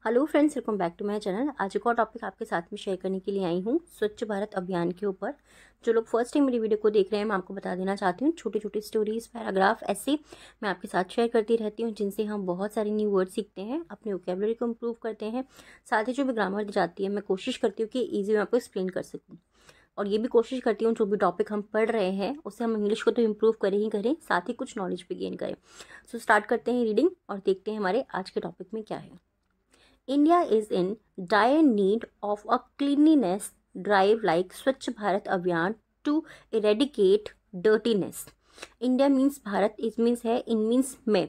Hello friends, welcome back to my channel. आज एक और टॉपिक आपके साथ में शेयर करने के लिए आई हूँ, स्वच्छ भारत अभियान के ऊपर। जो लोग फर्स्ट टाइम मेरी वीडियो को देख रहे हैं, मैं आपको बता देना चाहती हूँ, छोटी छोटी स्टोरीज, पैराग्राफ ऐसे मैं आपके साथ शेयर करती रहती हूँ, जिनसे हम बहुत सारे न्यू वर्ड सीखते हैं, अपने वोकैबुलरी को इम्प्रूव करते हैं। साथ ही जो भी ग्रामर दी जाती है, मैं कोशिश करती हूँ कि ईजी मैं आपको एक्सप्लेन कर सकूँ। और ये भी कोशिश करती हूँ जो भी टॉपिक हम पढ़ रहे हैं उससे हम इंग्लिश को तो इम्प्रूव करें ही करें, साथ ही कुछ नॉलेज भी गेन करें। सो स्टार्ट करते हैं रीडिंग और देखते हैं हमारे आज के टॉपिक में क्या है। India is in dire need of a cleanliness drive like Swachh Bharat Abhiyan to eradicate dirtiness. India means Bharat, is means है, in means में,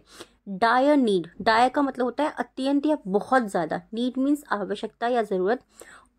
dire need, dire का मतलब होता है अत्यंत या बहुत ज़्यादा, need means आवश्यकता या ज़रूरत,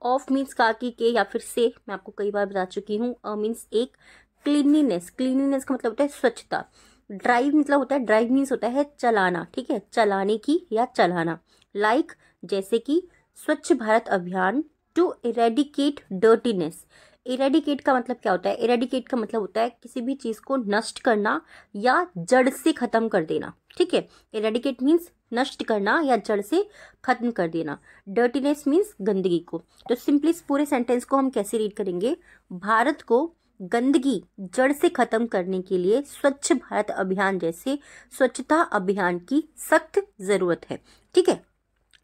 of means का के या फिर से, मैं आपको कई बार बता चुकी हूँ, means एक, cleanliness, cleanliness का मतलब होता है स्वच्छता, ड्राइव मतलब होता है, ड्राइव मीन्स होता है चलाना, ठीक है, चलाने की या चलाना, लाइक जैसे कि Swachh Bharat Abhiyan, to eradicate dirtiness. Eradicate का मतलब क्या होता है? इरेडिकेट का मतलब होता है किसी भी चीज़ को नष्ट करना या जड़ से ख़त्म कर देना, ठीक है। इरेडिकेट मीन्स नष्ट करना या जड़ से खत्म कर देना। डर्टीनेस मीन्स गंदगी को। तो सिंपली इस पूरे सेंटेंस को हम कैसे रीड करेंगे? भारत को गंदगी जड़ से खत्म करने के लिए स्वच्छ भारत अभियान जैसे स्वच्छता अभियान की सख्त जरूरत है, ठीक है,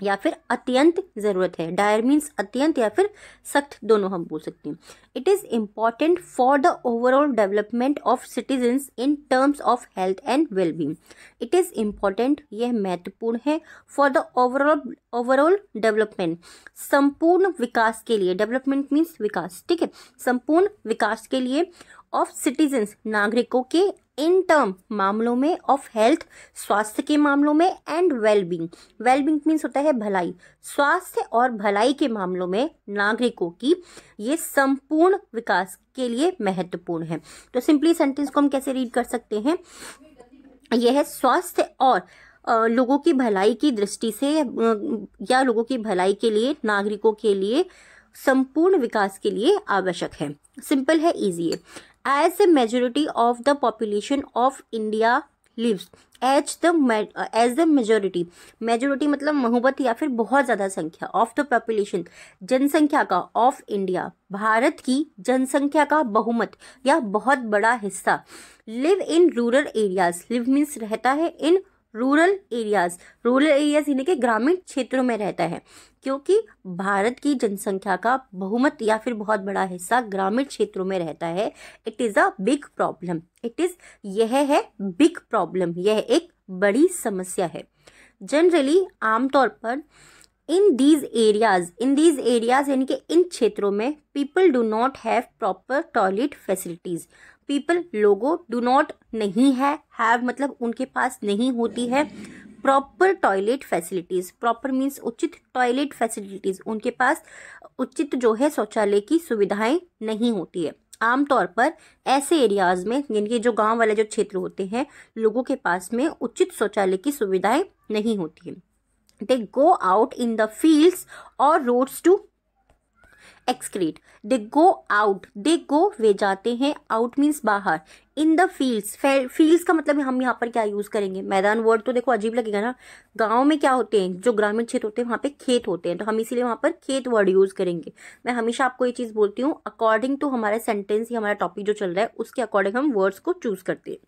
या फिर अत्यंत जरूरत है। डायर मीन्स अत्यंत या फिर सख्त, दोनों हम बोल सकते हैं। It is important for the overall development of citizens in terms of health and wellbeing. It is important, यह महत्वपूर्ण है, फॉर द ओवरऑल डेवलपमेंट, संपूर्ण विकास के लिए। डेवलपमेंट मीन्स विकास, ठीक है, संपूर्ण विकास के लिए, ऑफ सिटीजन्स नागरिकों के, इन टर्म मामलों में, ऑफ हेल्थ स्वास्थ्य के मामलों में, एंड वेलबींग, वेलबींग मीन्स होता है भलाई, स्वास्थ्य और भलाई के मामलों में नागरिकों की ये संपूर्ण विकास के लिए महत्वपूर्ण है। तो सिंपली सेंटेंस को हम कैसे रीड कर सकते हैं? यह है स्वास्थ्य और लोगों की भलाई की दृष्टि से या लोगों की भलाई के लिए, नागरिकों के लिए संपूर्ण विकास के लिए आवश्यक है। सिंपल है, इजी है। As the majority of the population of India lives, as the majority, majority मतलब बहुमत या फिर बहुत ज़्यादा संख्या, of the population जनसंख्या का, of India भारत की जनसंख्या का बहुमत या बहुत बड़ा हिस्सा, live in rural areas, live means रहता है, in rural areas, rural areas यानी कि ग्रामीण क्षेत्रों में रहता है। क्योंकि भारत की जनसंख्या का बहुमत या फिर बहुत बड़ा हिस्सा ग्रामीण क्षेत्रों में रहता है, it is a big problem. It is, यह है बिग प्रॉब्लम, यह एक बड़ी समस्या है। जनरली आमतौर पर, इन दीज एरियाज यानी कि इन क्षेत्रों में, people do not have proper toilet facilities. People लोगों, डू नॉट नहीं है, हैव मतलब उनके पास नहीं होती है, proper toilet facilities, proper means उचित, टॉयलेट फैसिलिटीज उनके पास उचित जो है शौचालय की सुविधाएं नहीं होती है। आमतौर पर ऐसे एरियाज में, यानी कि जो गांव वाले जो क्षेत्र होते हैं, लोगों के पास में उचित शौचालय की सुविधाएं नहीं होती है। They go out in the fields or roads to excrete. They go out, they go वे जाते हैं, out means बाहर, in the fields, fields का मतलब हम यहाँ पर क्या यूज करेंगे? मैदान। वर्ड तो देखो अजीब लगेगा ना। गांव में क्या होते हैं, जो ग्रामीण क्षेत्र होते हैं वहाँ पे खेत होते हैं, तो हम इसीलिए वहाँ पर खेत वर्ड यूज करेंगे। मैं हमेशा आपको ये चीज बोलती हूँ, अकॉर्डिंग टू हमारा सेंटेंस या हमारा टॉपिक जो चल रहा है उसके अकॉर्डिंग हम वर्ड्स को चूज करते हैं।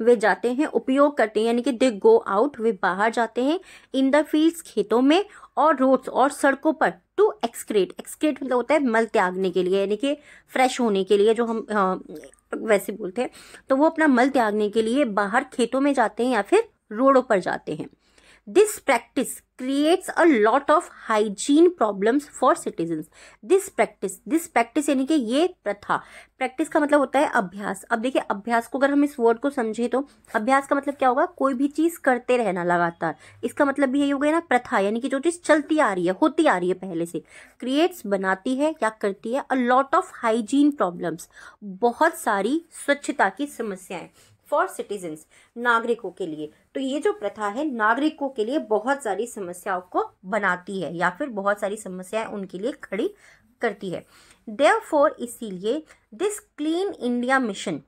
वे जाते हैं, उपयोग करते हैं, यानी कि दे गो आउट, वे बाहर जाते हैं, इन द फील्ड्स खेतों में, और रोड्स और सड़कों पर, टू एक्सक्रेट, एक्सक्रेट मतलब होता है मल त्यागने के लिए, यानी कि फ्रेश होने के लिए, जो हम वैसे बोलते हैं, तो वो अपना मल त्यागने के लिए बाहर खेतों में जाते हैं या फिर रोडों पर जाते हैं। This practice creates a lot of hygiene problems for citizens. This practice यानी कि ये प्रथा, प्रैक्टिस का मतलब होता है अभ्यास। अब देखिए, अभ्यास को अगर हम इस वर्ड को समझे तो अभ्यास का मतलब क्या होगा? कोई भी चीज करते रहना लगातार। इसका मतलब भी यही हो गया ना, प्रथा यानी कि जो चीज चलती आ रही है, होती आ रही है पहले से। क्रिएट्स बनाती है या करती है, a lot of hygiene problems बहुत सारी स्वच्छता की समस्याएं, फॉर सिटीजन्स नागरिकों के लिए। तो ये जो प्रथा है नागरिकों के लिए बहुत सारी समस्याओं को बनाती है या फिर बहुत सारी समस्याएं उनके लिए खड़ी करती है। देयरफॉर इसीलिए, दिस क्लीन इंडिया मिशन,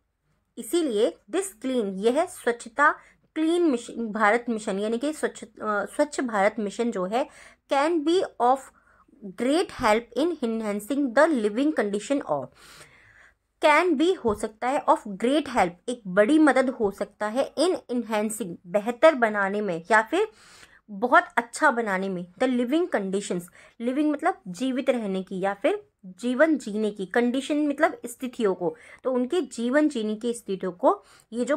इसीलिए दिस क्लीन, यह स्वच्छता क्लीन मिशन भारत मिशन यानी कि स्वच्छ भारत मिशन जो है can be of great help in enhancing the living condition और कैन बी हो सकता है ऑफ ग्रेट हेल्प, एक बड़ी मदद हो सकता है इन इनहेंसिंग बेहतर बनाने में या फिर बहुत अच्छा बनाने में द लिविंग कंडीशंस, लिविंग मतलब जीवित रहने की या फिर जीवन जीने की, कंडीशन मतलब स्थितियों को, तो उनके जीवन जीने की स्थितियों को ये जो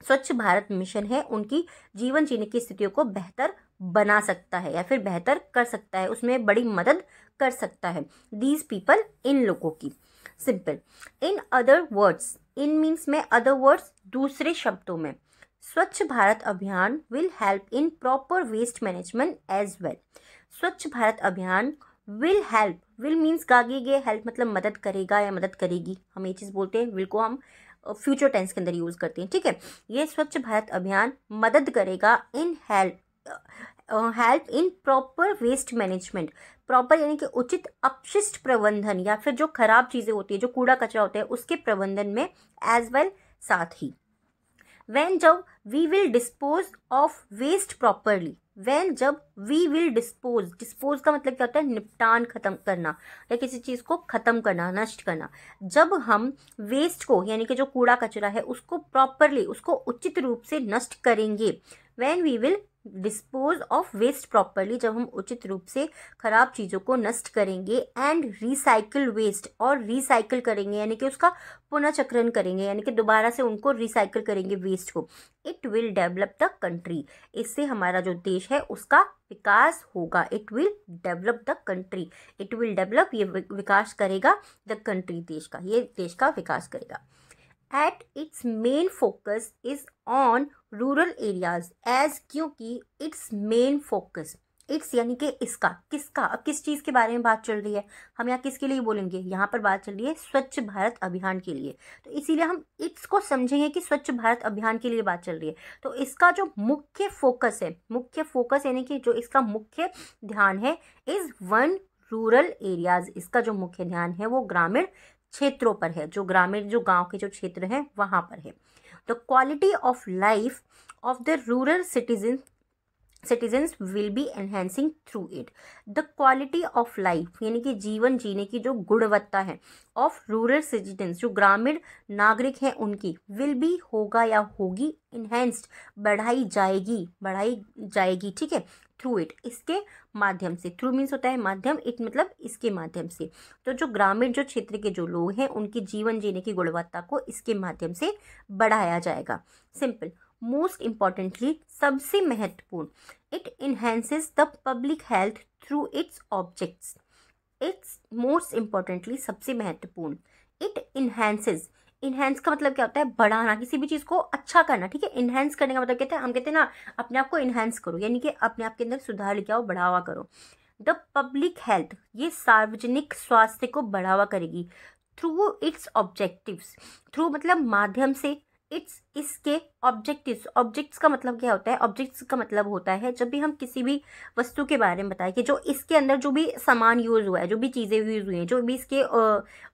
स्वच्छ भारत मिशन है उनकी जीवन जीने की स्थितियों को बेहतर बना सकता है या फिर बेहतर कर सकता है, उसमें बड़ी मदद कर सकता है। दीज पीपल, इन लोगों की। Simple. In other words, in means में अदर वर्ड्स दूसरे शब्दों में, Swachh Bharat Abhiyan will help in proper waste management as well. Swachh Bharat Abhiyan will help, will means आगे गए, हेल्प मतलब मदद करेगा या मदद करेगी, हम ये चीज़ बोलते हैं, विल को हम फ्यूचर टेंस के अंदर यूज करते हैं, ठीक है। ये स्वच्छ भारत अभियान मदद करेगा in help in proper waste management, proper यानी कि उचित अपशिष्ट प्रबंधन या फिर जो खराब चीजें होती है, जो कूड़ा कचरा होता है उसके प्रबंधन में, एज वेल साथ ही। When जब we will dispose of waste properly, when जब we will dispose का मतलब क्या होता है, निपटान, खत्म करना या किसी चीज को खत्म करना, नष्ट करना। जब हम वेस्ट को यानी कि जो कूड़ा कचरा है उसको प्रॉपरली, उसको उचित रूप से नष्ट करेंगे, when we will dispose of waste properly, जब हम उचित रूप से खराब चीज़ों को नष्ट करेंगे, एंड रिसाइकिल वेस्ट, और रिसाइकिल करेंगे यानी कि उसका पुनर्चक्रण करेंगे यानी कि दोबारा से उनको रिसाइकिल करेंगे वेस्ट को, it will develop the country, इससे हमारा जो देश है उसका विकास होगा। It will develop the country, it will develop, ये विकास करेगा, द कंट्री देश का, ये देश का विकास करेगा। At its main focus is on rural areas as, क्योंकि its main focus, its यानी कि इसका, किसका, अब किस चीज़ के बारे में बात चल रही है, हम यहाँ किसके लिए बोलेंगे, यहाँ पर बात चल रही है स्वच्छ भारत अभियान के लिए, तो इसीलिए हम इट्स को समझेंगे कि स्वच्छ भारत अभियान के लिए बात चल रही है। तो इसका जो मुख्य फोकस है, मुख्य फोकस यानी कि जो इसका मुख्य ध्यान है, इज वन रूरल एरियाज, इसका जो मुख्य ध्यान है वो ग्रामीण क्षेत्रों पर है, जो ग्रामीण, जो गांव के जो क्षेत्र हैं वहां पर है। The quality of life of the rural citizens will be enhancing through it. The quality of life यानी कि जीवन जीने की जो गुणवत्ता है, ऑफ रूरल सिटीजन्स, जो ग्रामीण नागरिक हैं उनकी, विल बी होगा या होगी, इनहेंस्ड बढ़ाई जाएगी, ठीक है, थ्रू इट, इसके माध्यम से। थ्रू मीन्स होता है माध्यम, इट मतलब इसके माध्यम से। तो जो ग्रामीण जो क्षेत्र के जो लोग हैं उनकी जीवन जीने की गुणवत्ता को इसके माध्यम से बढ़ाया जाएगा। सिंपल। मोस्ट इम्पॉर्टेंटली, सबसे महत्वपूर्ण, it enhances the public health through its objects. It's most importantly, सबसे महत्वपूर्ण, इट इनहेंसेस, इनहेंस का मतलब क्या होता है, बढ़ाना, किसी भी चीज को अच्छा करना, ठीक है। इनहेंस करने का मतलब कहते हैं, हम कहते हैं ना अपने आप को इनहेंस करो, यानी कि अपने आप के अंदर सुधार लेके आओ, बढ़ावा करो। द पब्लिक हेल्थ, ये सार्वजनिक स्वास्थ्य को बढ़ावा करेगी, थ्रू इट्स ऑब्जेक्टिव्स, थ्रू मतलब माध्यम से, इट्स इसके ऑब्जेक्टिव्स, ऑब्जेक्ट्स का मतलब क्या होता है, ऑब्जेक्ट्स का मतलब होता है जब भी हम किसी भी वस्तु के बारे में बताएं कि जो इसके अंदर जो भी सामान यूज हुआ है, जो भी चीज़ें यूज हुई हैं, जो भी इसके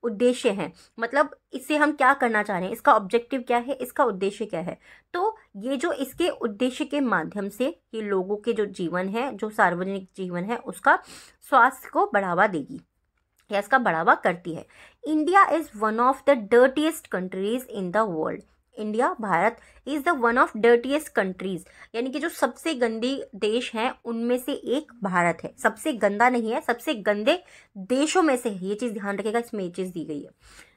उद्देश्य हैं, मतलब इससे हम क्या करना चाह रहे हैं, इसका ऑब्जेक्टिव क्या है, इसका उद्देश्य क्या है। तो ये जो इसके उद्देश्य के माध्यम से ये लोगों के जो जीवन है, जो सार्वजनिक जीवन है, उसका स्वास्थ्य को बढ़ावा देगी या इसका बढ़ावा करती है। India is one of the dirtiest countries in the world. India, Bharat, is the one of dirtiest countries, यानी कि जो सबसे गंदी देश हैं उनमें से एक भारत है। सबसे गंदा नहीं है, सबसे गंदे देशों में से है, ये चीज़ ध्यान रखिएगा, इसमें ये चीज़ दी गई है,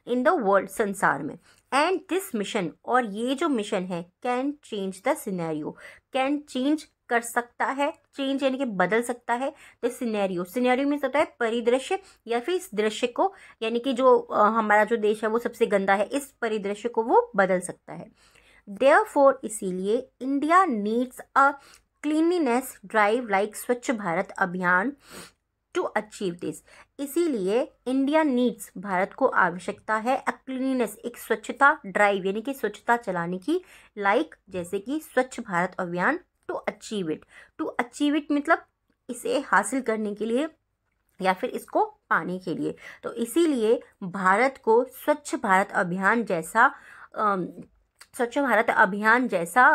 इन द वर्ल्ड, संसार में। एंड दिस मिशन, और ये जो मिशन है, can change the scenario, can change कर सकता है, चेंज यानी कि बदल सकता है, द सिनेरियो, सिनेरियो मीन्स होता है परिदृश्य या फिर इस दृश्य को, यानी कि जो हमारा जो देश है वो सबसे गंदा है, इस परिदृश्य को वो बदल सकता है। देयरफॉर, इसीलिए, India needs a cleanliness drive like स्वच्छ Bharat Abhiyan to achieve this. इसीलिए इंडिया नीड्स, भारत को आवश्यकता है, अ क्लीनलीनेस, एक स्वच्छता ड्राइव यानी कि स्वच्छता चलाने की, लाइक जैसे कि Swachh Bharat Abhiyan, to achieve it, to achieve it मतलब इसे हासिल करने के लिए या फिर इसको पाने के लिए। तो इसीलिए भारत को स्वच्छ भारत अभियान जैसा स्वच्छ भारत अभियान जैसा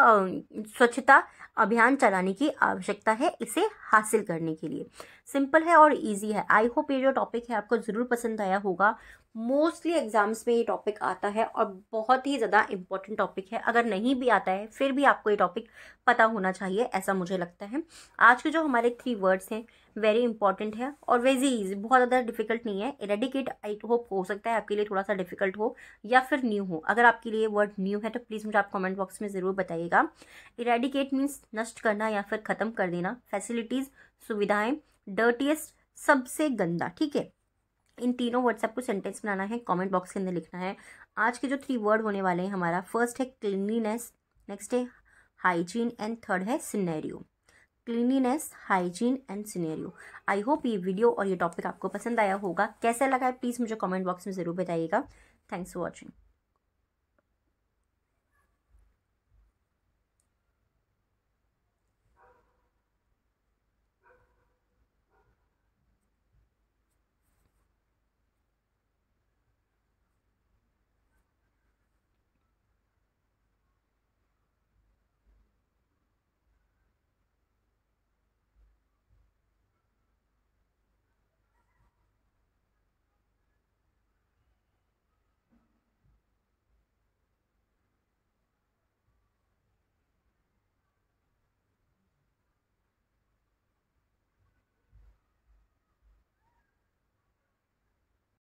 स्वच्छता अभियान चलाने की आवश्यकता है इसे हासिल करने के लिए। सिंपल है और इजी है। आई होप ये जो टॉपिक है आपको ज़रूर पसंद आया होगा। मोस्टली एग्जाम्स में ये टॉपिक आता है और बहुत ही ज़्यादा इम्पोर्टेंट टॉपिक है। अगर नहीं भी आता है फिर भी आपको ये टॉपिक पता होना चाहिए, ऐसा मुझे लगता है। आज के जो हमारे 3 वर्ड्स हैं वेरी इंपॉर्टेंट है और वेरी इजी, बहुत ज़्यादा डिफिकल्ट नहीं है। इरेडिकेट आई होप हो सकता है आपके लिए थोड़ा सा डिफिकल्ट हो या फिर न्यू हो। अगर आपके लिए वर्ड न्यू है तो प्लीज़ मुझे आप कमेंट बॉक्स में ज़रूर बताइएगा। इरेडिकेट मीन्स नष्ट करना या फिर ख़त्म कर देना। फैसिलिटीज़ सुविधाएं। डर्टीएस्ट सबसे गंदा, ठीक है। इन तीनों वर्ड्स आपको सेंटेंस बनाना है, कमेंट बॉक्स के अंदर लिखना है। आज के जो 3 वर्ड होने वाले हैं हमारा, फर्स्ट है क्लीनलीनेस, नेक्स्ट है हाइजीन एंड थर्ड है scenario. Cleanliness, hygiene and scenario. I hope ये वीडियो और ये टॉपिक आपको पसंद आया होगा। कैसा लगा है प्लीज़ मुझे कमेंट बॉक्स में ज़रूर बताइएगा। Thanks for watching.